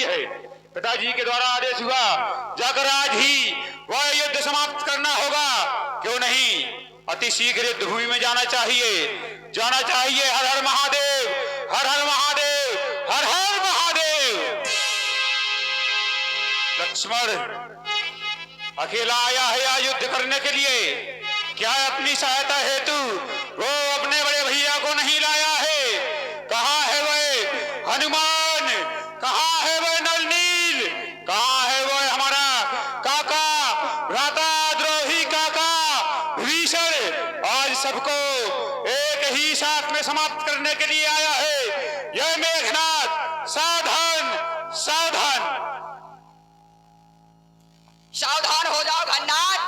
गई है। पिताजी के द्वारा आदेश हुआ, जाकर आज ही वह युद्ध समाप्त करना होगा। क्यों नहीं, अति शीघ्र युद्ध भूमि में जाना चाहिए, जाना चाहिए। हर हर महादेव, हर हर महादेव, हर हर महादेव। लक्ष्मण अकेला आया है या युद्ध करने के लिए? क्या अपनी सहायता हेतु वो अपने बड़े भैया को नहीं लाया है? कहाँ है वह हनुमान? कहाँ है वह नलनील? कहाँ है वह हमारा काका, भ्राता द्रोही काका विभीषण? आज सबको एक ही साथ में समाप्त करने के लिए आया है यह मेघनाद। सावधान, सावधान। सावधान हो जाओ घननाथ,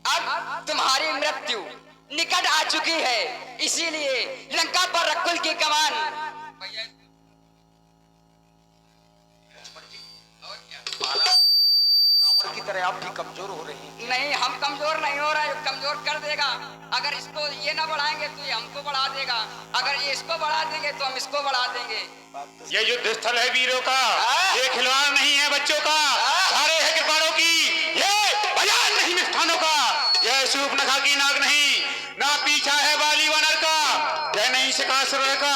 अब तुम्हारी मृत्यु निकट आ चुकी है, इसीलिए लंका पर रकुल की कमान। रावण की तरह आप भी कमजोर हो रही हैं। नहीं, हम कमजोर नहीं हो रहे, कमजोर कर देगा। अगर इसको ये ना बढ़ाएंगे तो ये हमको बढ़ा देगा, अगर ये इसको बढ़ा देंगे तो हम इसको बढ़ा देंगे। ये युद्ध स्थल है वीरों का, ये खिलवाड़ नहीं है बच्चों का। सारे है कृपाणों की, ये बाजार नहीं मिष्ठानों का। यह शूर्पणखा की नाक नहीं, ना पीछा है बाली वानर का। यह नहीं शकासुर का,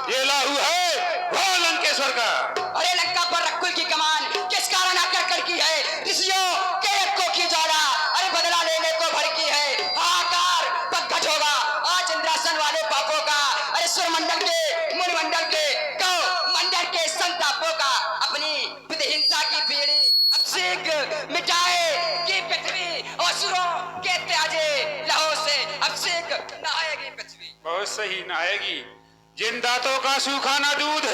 ये लाहू है वो लंकेश्वर का। अरे लंका पर रकुल की कमान किस कारण आकर की है? ऋषियों के यज्ञों की ज्वाला, अरे बदला लेने को भड़की है। हाहाकार पगझट होगा आज इंद्रासन वाले पापों का। अरे सुरमंडल के, मुनिमंडल के, गौ मंडल के संतापों का। अपनी विधिहिंसा की पीढ़ी अब शीघ्र मिटाए कि पृथ्वी असुरों के त्याजे लहू से अब शीघ्र नहाएगी पृथ्वी। बहुत सही, नहाएगी। जिन दांतों का सूखा ना दूध,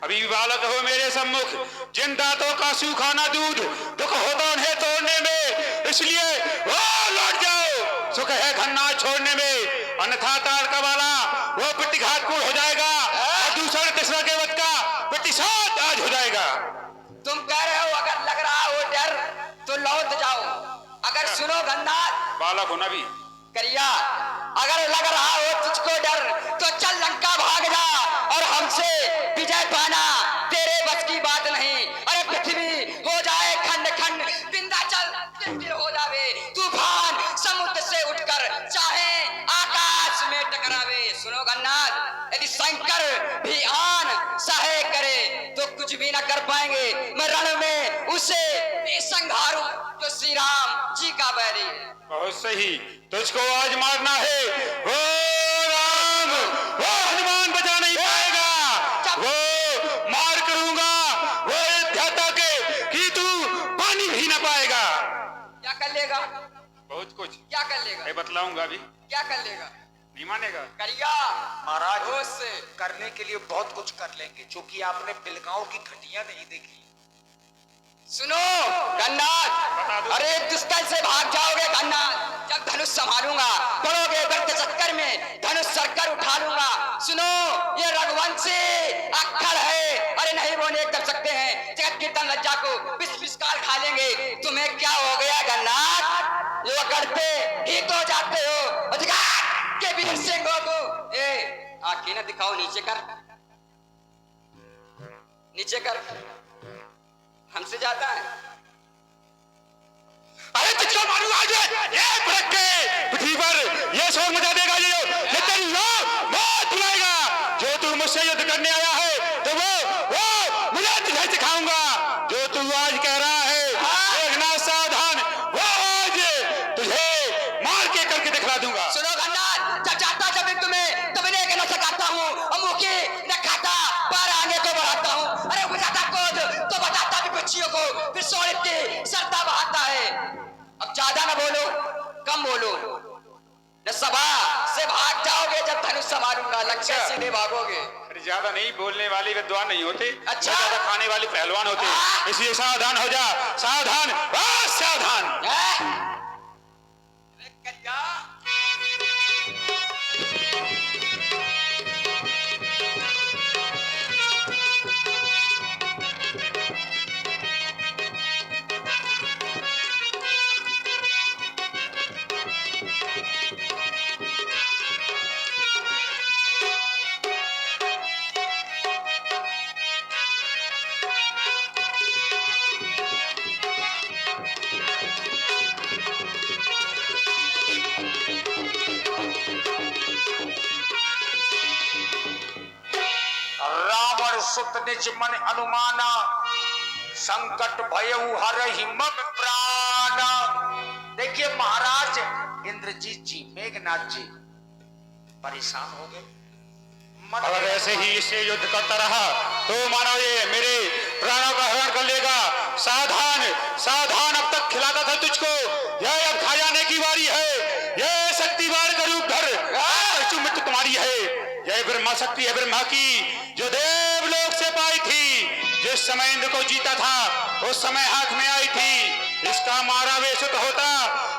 अभी भी बालक हो मेरे सम्मुख। जिन दांतों का सूखा ना दूध, दुख होता उन्हें तोड़ने में, इसलिए वो लौट जाओ। सुख है खन्ना छोड़ने में, अन्यथा ताड़ का वाला वो पिट्टी घातपूर्ण हो जाएगा और दूसरा तीसरा के वक्त का प्रतिशोध आज हो जाएगा। तुम कह रहे हो अगर लग रहा हो डर तो लौट जाओ। अगर सुनो घननाथ बालक हो ना भी करिया, अगर लग रहा हो तुझको डर तो चल लंका भाग जा, और हमसे विजय पाना तेरे बस की बात नहीं। अरे पृथ्वी हो जाए खंड खंड, विंध्याचल तिल हो जावे, तूफान समुद्र से उठकर चाहे आकाश में टकरावे। सुनो घननाथ, यदि शंकर भी आन सहाय करे तो कुछ भी ना कर पाएंगे। मैं रण में उसे संहारूं जो श्री राम जी का बैरी है। बहुत सही, तुझको आज मारना है। वो राम, वो हनुमान बचा नहीं पाएगा। वो मार करूंगा, वो अयोध्या के कि तू पानी भी ना पाएगा। क्या कर लेगा? बहुत कुछ क्या कर लेगा? मैं बतलाऊंगा अभी। क्या कर लेगा? नहीं मानेगा। करिया महाराज उससे करने के लिए बहुत कुछ कर लेंगे, जो कि आपने बिलगांव की घटिया नहीं देखी। सुनो घननाथ, अरे दुष्टल से भाग जाओगे घननाथ जब धनुष संभालूंगा। पड़ोगे व्रत चक्कर में, धनुष सरकर उठा लूंगा। सुनो, ये रघुवंशी अक्खर है, अरे नहीं रोने कर सकते हैं। जगत कीर्तन लज्जा को विष विष्काल खा लेंगे। तुम्हें क्या हो गया घननाथ, जो करते ही तो जाते हो अधिकार के वीर सिंहों को। ए आंखें न दिखाओ, नीचे कर, नीचे कर, हमसे जाता है। अरे तुझको मारूंगा आज, ये भड़क के पृथ्वी पर ये शोर मचा देगा। ये तेरी मौत बुलाएगा। जो तू मुझसे युद्ध करने आया है तो वो मुझे तुझे सिखाऊंगा। जो तू आज कह रहा है देखना सावधान, वो आज तुझे मार के करके दिखला दूंगा। सुनो घननाथ, जब जाता जब भी तुम्हें तब इन्हें न सकाता हूँ, मुखी न खाता पर आगे को बढ़ाता हूँ। अरे बुझाता कोद तो बताता भी बच्चियों को, फिर सोनित की सरता बहाता है। अब ज्यादा न बोलो, कम बोलो, न सभा से भाग जाओगे जब धनुष संभालूंगा। लक्ष्य सीधे भागोगे। अरे ज्यादा नहीं बोलने वाली विद्वान नहीं होते, अच्छा। ज्यादा खाने वाले पहलवान होते, इसलिए सावधान हो जा। सावधान, बस सावधान। सुत निज मन अनुमाना, संकट भयउ हरहि मम प्राण। देखिए महाराज इंद्रजीत जी, मेघनाथ जी परेशान हो गए। अगर ऐसे ही इससे युद्ध करता रहा तो मानो ये मेरे प्राणों का हरण कर लेगा। सावधान सावधान, अब तक खिलाता था तुझको, यह अब खा जाने की बारी है। यह शक्ति बाण का रूप धर, मृत्यु तुम्हारी है। यह ब्रह्मा शक्ति है, ब्रह्मा की, जो देवलोक से पाई थी। जिस समय इंद्र को जीता था उस समय हाथ में आई थी। इसका मारा वेशुत होता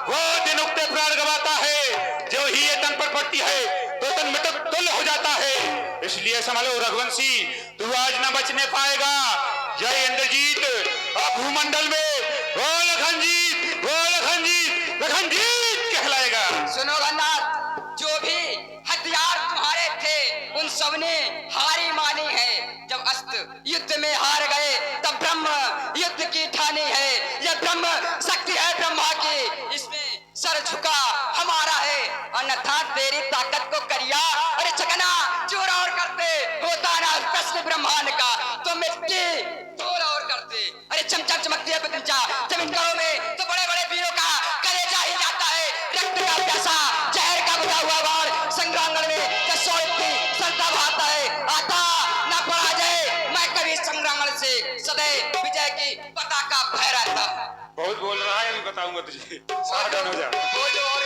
वो दिन उगते प्राण गवाता है। जो ही ये तन पर पड़ती है तो तन मृतक तुल्य हो जाता है। इसलिए संभलो रघुवंशी, तू आज न बचने पाएगा। जय इंद्रजीत। अब भूमंडल में वो लखनजीत, वो लखनजीत, लखनजीत कहलाएगा। सुनो गन्नाथ, जो भी हथियार तुम्हारे थे उन सबने हारी मानी है। जब अस्त्र युद्ध में हार गए तब ब्रह्म युद्ध की ठानी है। यह ब्रह्म शक्ति है ब्रह्मा की, इसमें सर झुका हमारा है। अन्यथा तेरी ताकत को करिया अरे चकना चूर और करते, होता ना प्रश्न ब्रह्मांड का तो मिट्टी चूर और करते। अरे चमचम चमकती है पतंजा जमीन करों में तो बड़े बड़े वीरों का कलेजा ही जाता है। रक्त का प्यासा जहर का बुझा हुआ बाण संग्रांगण में सरता बहाता है। आता ना पराजय, मैं कभी संग्रांगण से सदैव विजय की पताका फहराता। बहुत बोल रहा है, अभी बताऊंगा तुझे, सावधान हो जा। बोलो और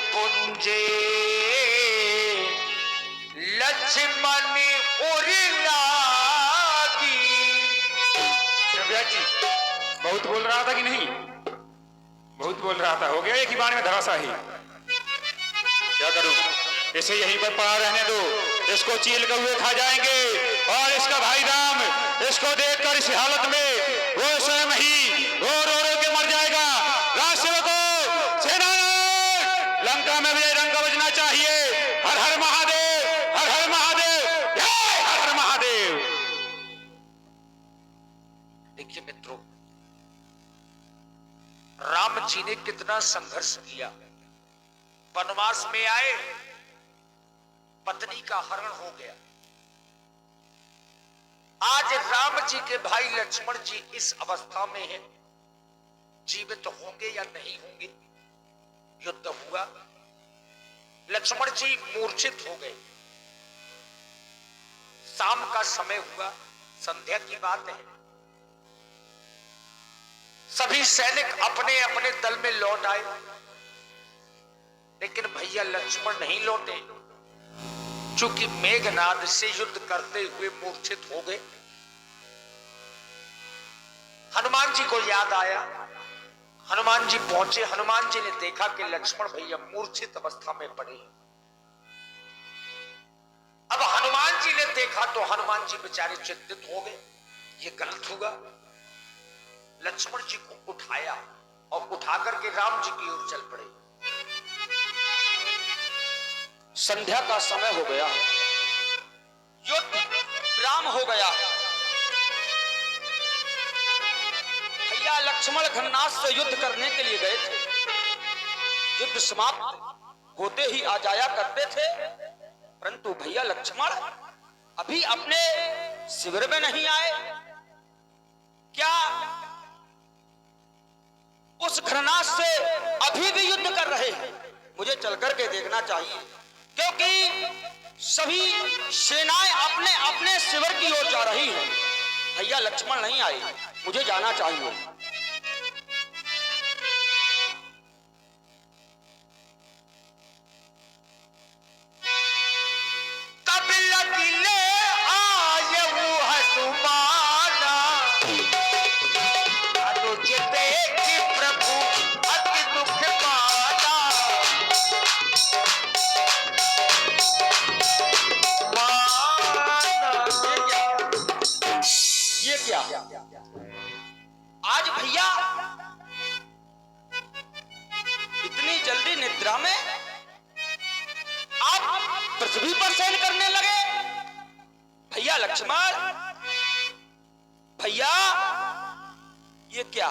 पुंजे लक्ष्मण उर्लागी। जी बहुत बोल रहा था कि नहीं? बहुत बोल रहा था, हो गया एक ही बाण में धराशाही। क्या करूं, इसे यहीं पर पड़ा रहने दो। इसको चील कौवे खा जाएंगे और इसका भाई राम इसको देखकर इस हालत में वो स्वयं ही रो रो रो के मर जाएगा। राष्ट्रसेवकों, सेनानायक, लंका में विजय रंग बजना चाहिए। हर हर महादेव, हर हर महादेव, जय हर हर महादेव। देखिए मित्रों, राम जी ने कितना संघर्ष किया। वनवास में आए, पत्नी का हरण हो गया। आज राम जी के भाई लक्ष्मण जी इस अवस्था में हैं, जीवित होंगे या नहीं होंगे। युद्ध हुआ, लक्ष्मण जी मूर्छित हो गए। शाम का समय हुआ, संध्या की बात है। सभी सैनिक अपने अपने दल में लौट आए, लेकिन भैया लक्ष्मण नहीं लौटे, चूंकि मेघनाद से युद्ध करते हुए मूर्छित हो गए। हनुमान जी को याद आया, हनुमान जी पहुंचे। हनुमान जी ने देखा कि लक्ष्मण भैया मूर्छित अवस्था में पड़े हैं। अब हनुमान जी ने देखा तो हनुमान जी बेचारे चिंतित हो गए, ये गलत हुआ। लक्ष्मण जी को उठाया और उठाकर के राम जी की ओर चल पड़े। संध्या का समय हो गया, युद्ध विराम हो गया। भैया लक्ष्मण घननाद से युद्ध करने के लिए गए थे। युद्ध समाप्त होते ही आ जाया करते थे, परंतु भैया लक्ष्मण अभी अपने शिविर में नहीं आए। क्या उस घननाद से अभी भी युद्ध कर रहे हैं? मुझे चलकर के देखना चाहिए, क्योंकि सभी सेनाएं अपने अपने शिविर की ओर जा रही हैं। भैया लक्ष्मण नहीं आए, मुझे जाना चाहिए। तब लगिले आए वो हनुमाना, अनुज देखि प्रभु अति दुख पाना। ये क्या? आज भैया इतनी जल्दी निद्रा में आप पृथ्वी पर शयन करने लगे? भैया लक्ष्मण, भैया ये क्या?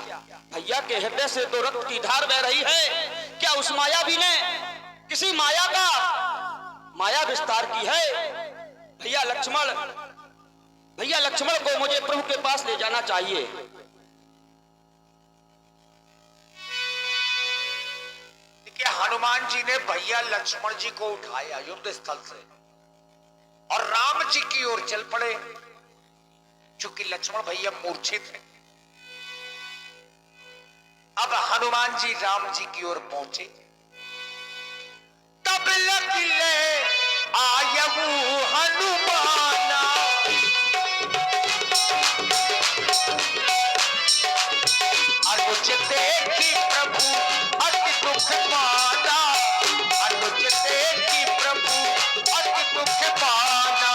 भैया के हृदय से तो रक्त की धार बह रही है। क्या उस मायावी ने किसी माया का माया विस्तार की है? भैया लक्ष्मण, भैया लक्ष्मण को मुझे प्रभु के पास ले जाना चाहिए। देखिए, हनुमान जी ने भैया लक्ष्मण जी को उठाया युद्ध स्थल से और राम जी की ओर चल पड़े। चूंकि लक्ष्मण भैया मूर्छित थे, अब हनुमान जी राम जी की ओर पहुंचे। तब लगिले आयऊ हनुमाना, अनुज देखी प्रभु अति दुख माना, अनुज देखी प्रभु अति दुख माना,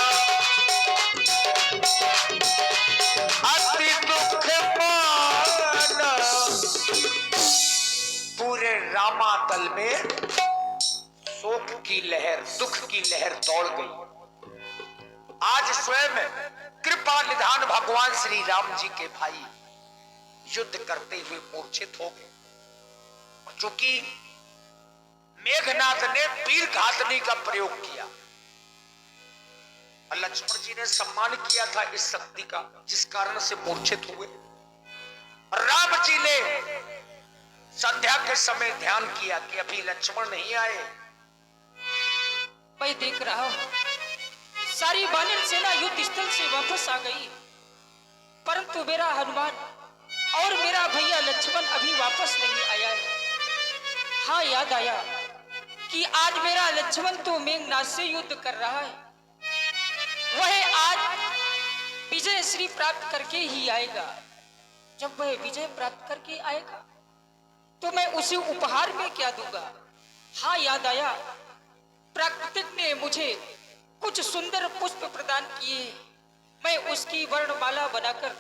अति दुख माना। पूरे रामातल में शोक की लहर, दुख की लहर दौड़ गई। आज स्वयं कृपा निधान भगवान श्री राम जी के भाई युद्ध करते हुए मूर्छित हो गए। चूंकि मेघनाथ ने वीर घातनी का प्रयोग किया और लक्ष्मण जी ने सम्मान किया था इस शक्ति का, जिस कारण से मूर्छित हुए। राम जी ने संध्या के समय ध्यान किया कि अभी लक्ष्मण नहीं आए। मैं देख रहा हूं सारी वानर सेना युद्ध स्थल से वापस आ गई, परंतु मेरा हनुमान और मेरा भैया लक्ष्मण अभी वापस नहीं आया है। हाँ, याद आया कि आज मेरा लक्ष्मण तो मेघनाथ से युद्ध कर रहा है। वह आज विजय श्री प्राप्त करके ही आएगा। जब वह विजय प्राप्त करके आएगा तो मैं उसे उपहार में क्या दूंगा। हाँ, याद आया, प्राकृतिक ने मुझे कुछ सुंदर पुष्प प्रदान किए। मैं उसकी वर्णमाला बनाकर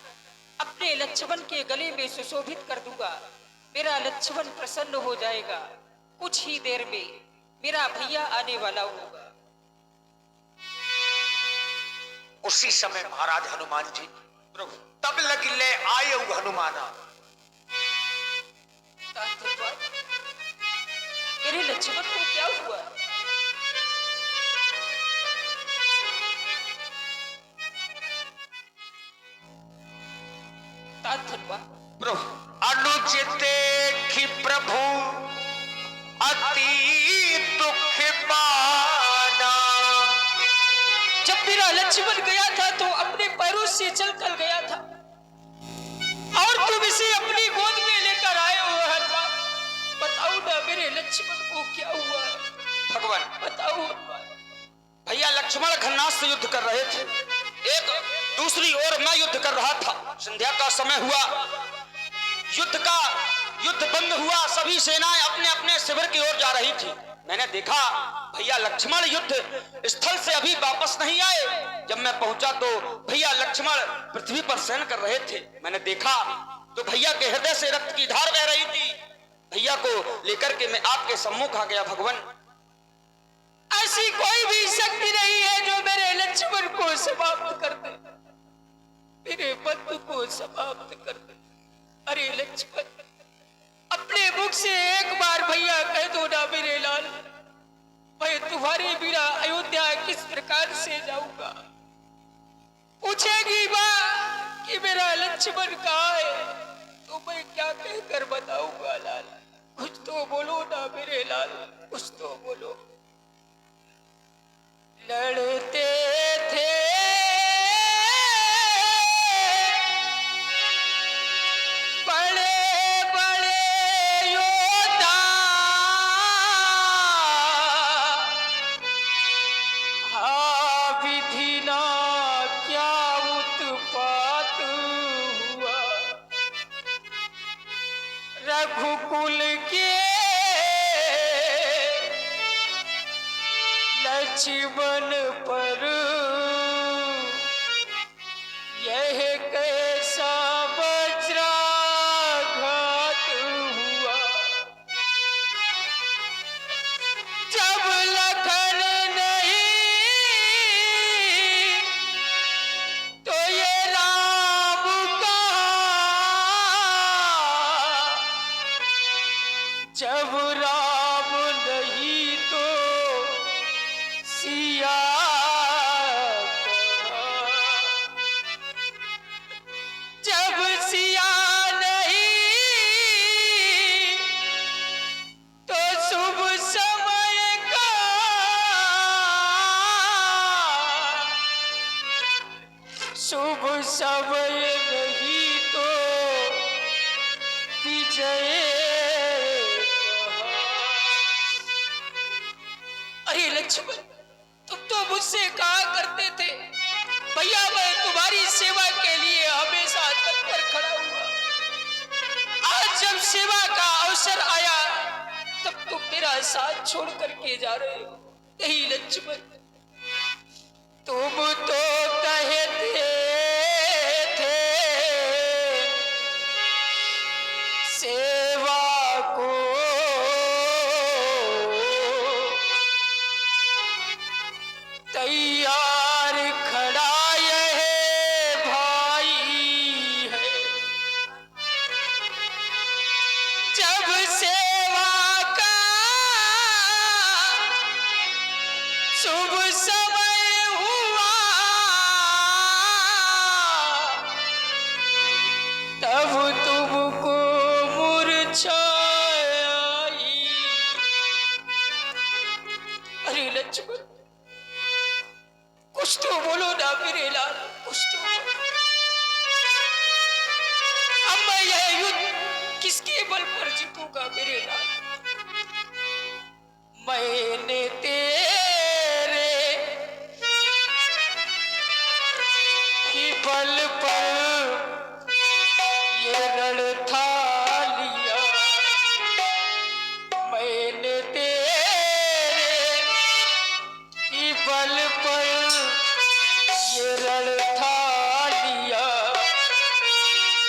अपने लक्ष्मण के गले में सुशोभित कर दूंगा। मेरा लक्ष्मण प्रसन्न हो जाएगा। कुछ ही देर में मेरा भैया आने वाला होगा। उसी समय महाराज हनुमान जी प्रभु तब लगिले आये हनुमाना, मेरे लक्ष्मण को क्या हुआ? प्रभु अनुज देखी प्रभु अति दुख माना। जब मेरा लक्ष्मण गया था तो अपने पैरों से चल कर गया था और तुम इसे अपनी गोद में लेकर आए हो हनुमान। बताओ ना मेरे लक्ष्मण को क्या हुआ? भगवान बताओ। भैया लक्ष्मण खन्नास से युद्ध कर रहे थे, एक दूसरी ओर मैं युद्ध कर रहा था। संध्या का समय हुआ, युद्ध बंद हुआ, सभी सेनाएं अपने अपने शिविर की ओर जा रही थी। मैंने देखा भैया लक्ष्मण युद्ध स्थल से अभी वापस नहीं आए। जब मैं पहुंचा तो भैया लक्ष्मण पृथ्वी पर शयन कर रहे थे। मैंने देखा तो भैया के हृदय से रक्त की धार बह रही थी। भैया को लेकर के मैं आपके सम्मुख आ गया। भगवान, ऐसी कोई भी शक्ति नहीं है जो मेरे लक्ष्मण को समाप्त कर दे, मेरे बंधु को समाप्त कर दे। अरे लक्ष्मण, अपने मुख से एक बार भैया कह दो ना मेरे लाल, मैं तुम्हारे बिना अयोध्या किस प्रकार से जाऊंगा। पूछेगी मां कि मेरा लक्ष्मण कहाँ है तो मैं क्या कहकर बताऊंगा लाल? कुछ तो बोलो ना मेरे लाल, कुछ तो बोलो। लड़ते थे बड़े बड़े योद्धा, हाँ विधि ना क्या उत्पात हुआ। रघुकुल के लक्ष्मण पर यह कैसा वज्राघात जब राम नहीं तो सिया जब सिया नहीं तो शुभ समय का शुभ समय नहीं तो विजय। अरे लक्ष्मण, तुम तो मुझसे कहा करते थे भैया मैं तुम्हारी सेवा के लिए हमेशा तत्पर खड़ा हुआ। आज जब सेवा का अवसर आया तब तुम मेरा साथ छोड़ करके जा रहे हो। नहीं लक्ष्मण, तुम तो कहते थे सेवा को तैयार खड़ा यह भाई है। जब सेवा का शुभ समय हुआ तब तुमको मूर्छा आई। अरे लक्ष्मण, कुछ तो बोलो ना मेरे लाल, कुछ तो बोलो। अब मैं यह युद्ध किसके बल पर जीतूंगा मेरे लाल? मैंने तेरे ही बल पर ये रण था लिया। मैंने तेरे ही बल पर ये रण था लिया।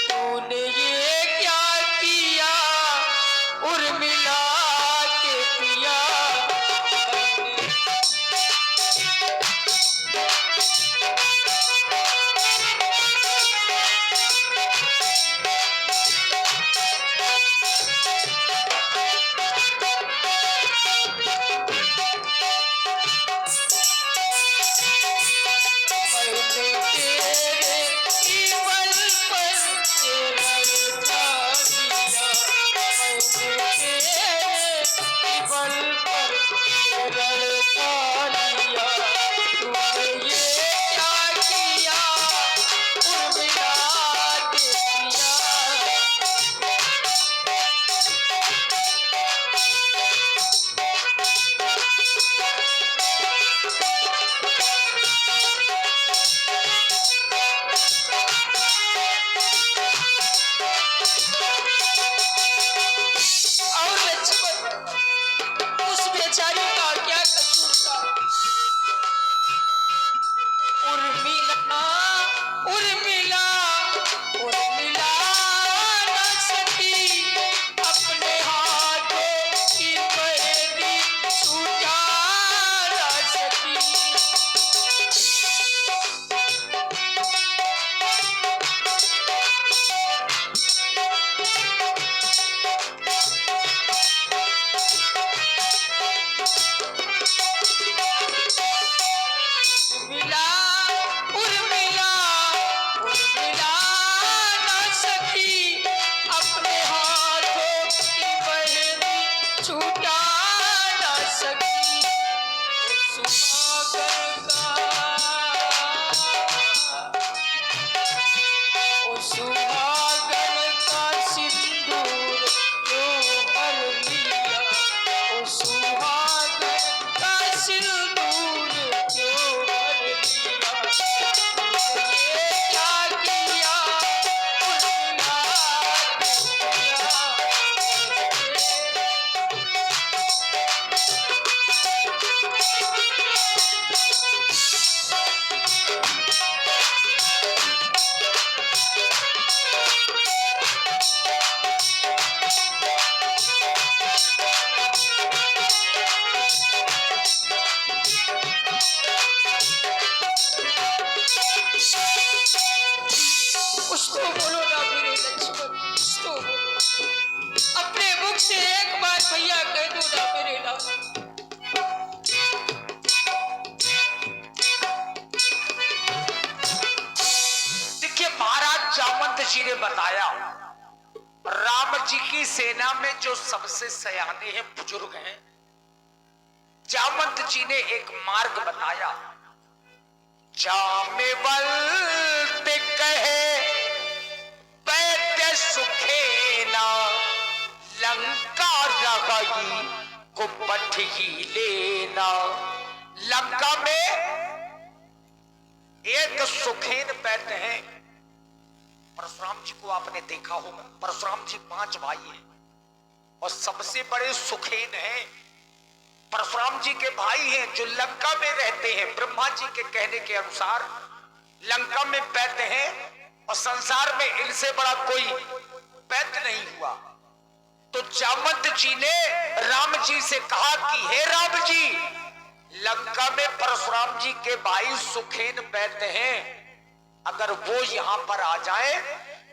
तूने ये क्या किया उर्मिला के पिया? कुछ तो बोलो ना मेरे लक्ष्मण, कुछ तो बोलो। अपने मुख से एक बात जामवंत जी ने बताया राम जी की सेना में जो सबसे सयाने हैं, बुजुर्ग हैं, जामवंत जी ने एक मार्ग बताया। जामेवंत कहे बैठे सुखेना, लंका रही को पठ ही लेना। लंका में एक सुखेन बैठे हैं। परशुराम जी को आपने देखा होगा, परशुराम जी 5 भाई हैं और सबसे बड़े सुखेन हैं। परशुराम जी के भाई हैं जो लंका में रहते हैं। ब्रह्मा जी के कहने के अनुसार लंका में बैठे हैं और संसार में इनसे बड़ा कोई पैद नहीं हुआ। तो जामवंत जी ने राम जी से कहा कि हे राम जी, लंका में परशुराम जी के भाई सुखेन बैठे हैं, अगर वो यहां पर आ जाए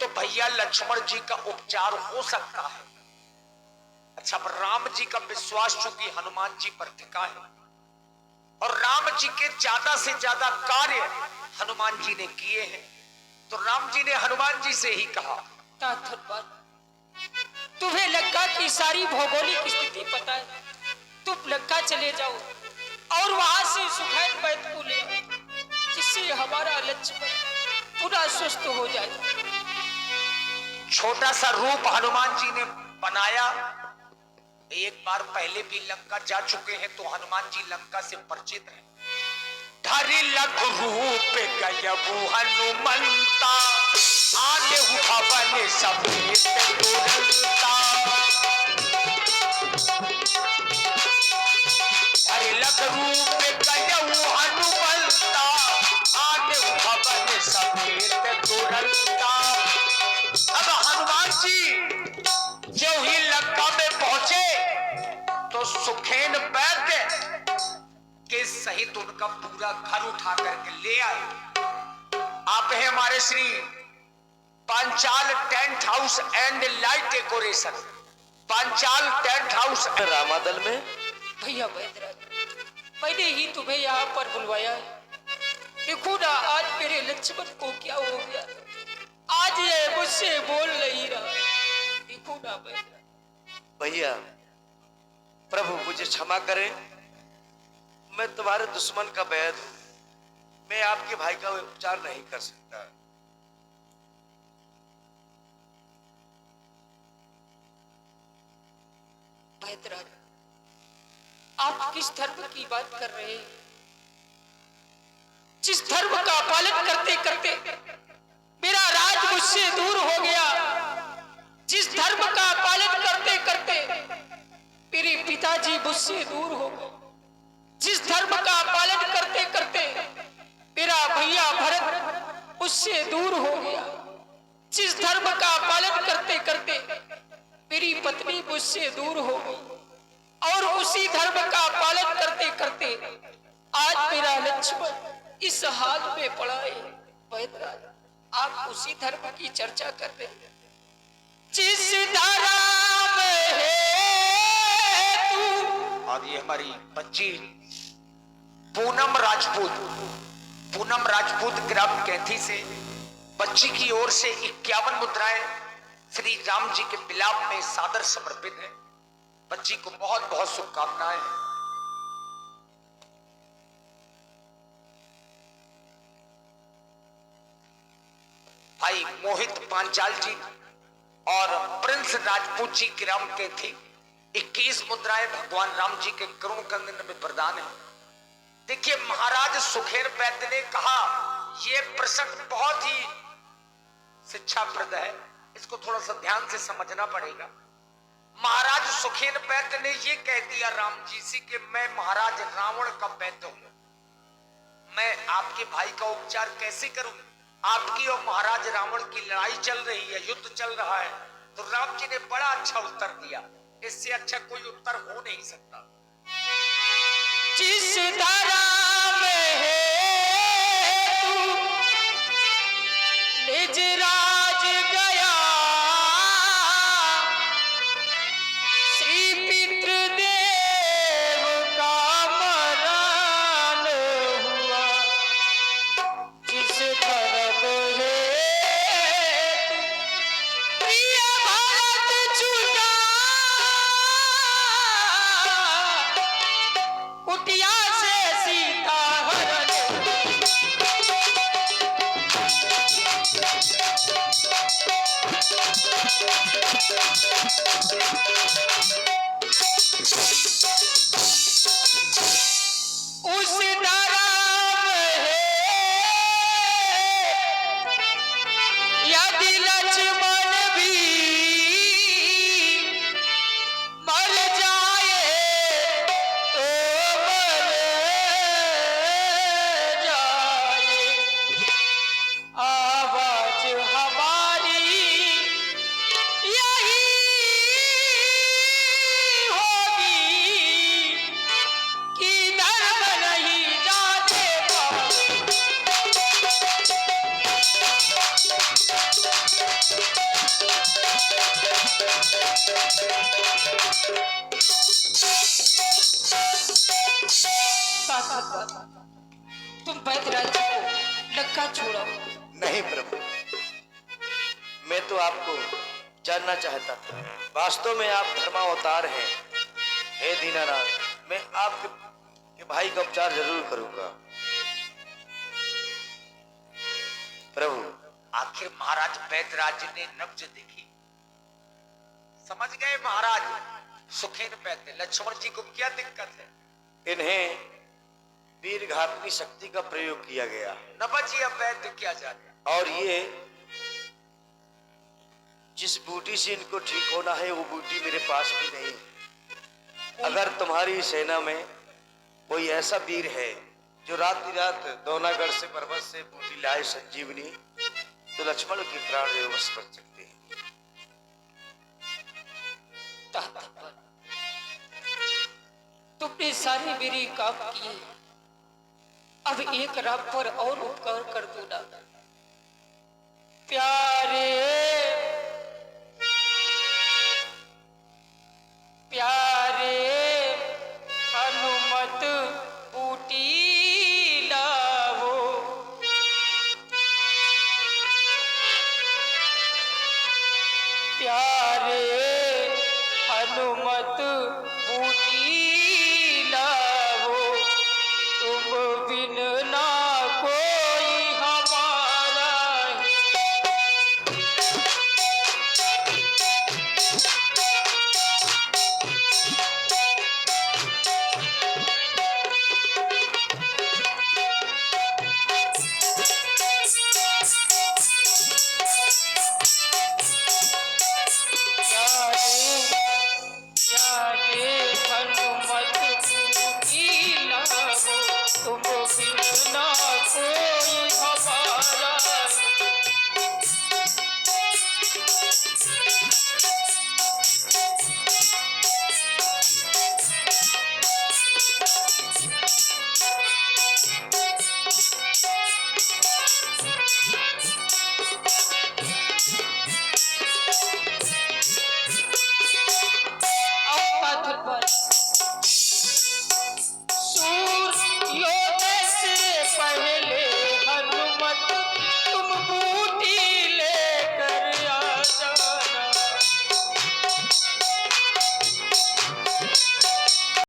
तो भैया लक्ष्मण जी का उपचार हो सकता है। अच्छा, पर राम जी का विश्वास चूंकि हनुमान जी पर टिका है और राम जी के ज्यादा से ज्यादा कार्य हनुमान जी ने किए हैं, तो राम जी ने हनुमान जी से ही कहा, तुम्हें लंका की सारी भौगोलिक स्थिति पता है, तुम लंका चले जाओ और वहां से सुखैन बैठ को ले आओ, जिससे हमारा लक्ष्मण पूरा स्वस्थ हो जाए। छोटा सा रूप हनुमान जी ने बनाया। एक बार पहले भी लंका जा चुके हैं तो हनुमान जी लंका से परिचित हैं। धरि लघु रूप गयबु हनुमंता, आने भवन समेत तुरंता। धरि लघु रूप गयबु हनुमंता, आने भवन समेत तुरंता। अब हनुमान जी जो ही लंका में पहुंचे तो सुखेन वैद्य के सहित उनका पूरा घर उठा करके ले आए। आप है हमारे Shri Panchal tent house and light decoration, Panchal tent house Ramadal में। भैया वैद्यराज, मैंने ही तुम्हें यहाँ पर बुलवाया है। देखो ना आज मेरे लक्ष्मण को क्या हो गया, आज ये मुझसे बोल नहीं रहा। देखो ना भैया, प्रभु मुझे क्षमा करें, मैं तुम्हारे दुश्मन का वैद हूं, मैं आपके भाई का उपचार नहीं कर सकता। वैद्यराज, आप किस धर्म की बात कर रहे हैं? जिस धर्म का पालन करते करते मेरा राज मुझसे दूर हो गया, जिस धर्म का पालन करते करते मेरे पिताजी मुझसे दूर हो गए, जिस धर्म का पालन करते करते मेरा भैया भरत मुझसे दूर हो गया, जिस धर्म का पालन करते करते मेरी पत्नी मुझसे दूर हो गई, और उसी धर्म का पालन करते करते आज मेरा लक्ष्मण इस हाल में पड़ा है। वैद्यराज, आप उसी धर्म की चर्चा कर रहे हैं जिस धर्म में है तू। और ये हमारी बच्ची पूनम राजपूत ग्राम कैथी से बच्ची की ओर से 51 मुद्राएं श्री राम जी के विलाप में सादर समर्पित है। बच्ची को बहुत बहुत शुभकामनाएं। भाई मोहित पांचाल जी और प्रिंस राजपूत जी ग्राम के थे 21 मुद्राएं भगवान राम जी के करुण कंगन में प्रदान है। देखिए, महाराज सुखेन वैद्य ने कहा, यह प्रसंग बहुत ही शिक्षाप्रद है, इसको थोड़ा सा ध्यान से समझना पड़ेगा। महाराज सुखेन वैद्य ने यह कह दिया राम जी से कि मैं महाराज रावण का वैद्य हूं, मैं आपके भाई का उपचार कैसे करूं? आपकी और महाराज रावण की लड़ाई चल रही है, युद्ध चल रहा है। तो राम जी ने बड़ा अच्छा उत्तर दिया, इससे अच्छा कोई उत्तर हो नहीं सकता। जिस धर्म में है तू, निज राज गया, श्री पितृदेव का मरण हुआ। जिस धर्म में है उस धर्म है यदि लक्ष्मण भी मर जाए तो मर जाए, आवाज हमारी यही होगी कि धर्म नहीं जाने पाए। तुम बैदराज को लंका छोड़ो। नहीं प्रभु, मैं तो आपको जानना चाहता था। वास्तव में आप धर्मावतार हैं। हे दीनानाथ, मैं आपके भाई का उपचार जरूर करूंगा। प्रभु, आखिर महाराज वैद्यराज ने नब्ज देखी, समझ गए महाराज सुखेन वैद्य लक्ष्मण जी को क्या दिक्कत है। इन्हें वीर घातनी शक्ति का प्रयोग किया गया न बची अब वैद्य क्या जाने। और ये जिस बूटी से इनको ठीक होना है वो बूटी मेरे पास भी नहीं। अगर तुम्हारी सेना में कोई ऐसा वीर है जो रात दौनागढ़ से पर्वत से बूटी लाए संजीवनी, तो लक्ष्मण की प्राण विवश कर सकते हैं। तुमने सारे मेरे काम किए, अब एक राम पर और उपकार कर दो ना। प्यारे प्यारे हनुमत बूटी लाओ, प्यारे